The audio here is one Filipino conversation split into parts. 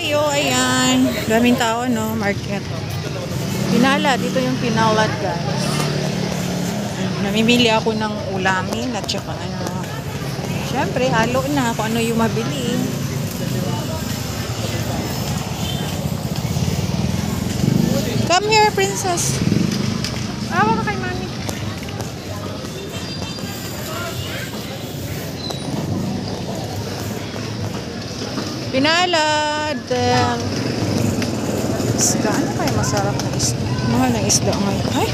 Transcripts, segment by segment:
tayo. Ayan. Daming tao, no? Market. Pinala. Dito yung pinalat, guys. Namimili ako ng ulamin at saka ano. Siyempre, halo na kung ano yung mabili. Come here, princess. Awa ka kay mami. Pinalad. Isda. Ano kaya masarap na isda? Mahal na isda ngayon. Ay!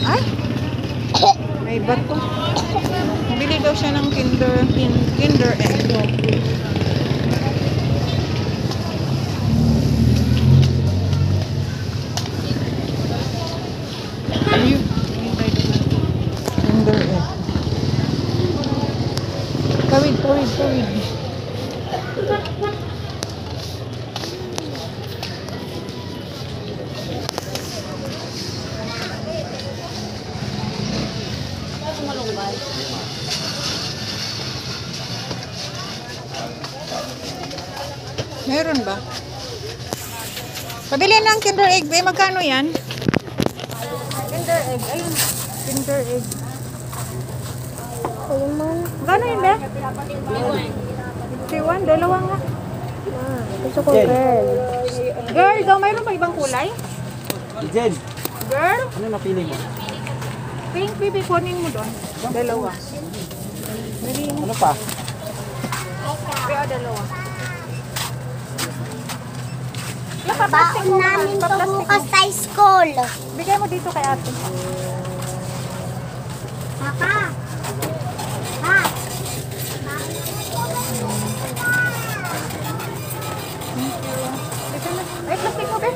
Ay! May bato. Bili daw siya ng kinder egg. Kinder egg. Tawid. Meron ba? Pabili ng kinder egg, be. Magkano yan? Kinder egg. Ayun. Kinder egg. Magkano yun, be? 51. Dalawa nga. Gusto ko, girl. Girl, daw mayroon pa ibang kulay? Jen, Girl? ano napili mo? Pink, baby, kunin mo doon. Dalawa. Ano pa? Kaya dalawa. Baon namin to bukas sa school. Bigay mo dito kay ate. Papa. Ha? Ay, plastic mo, be.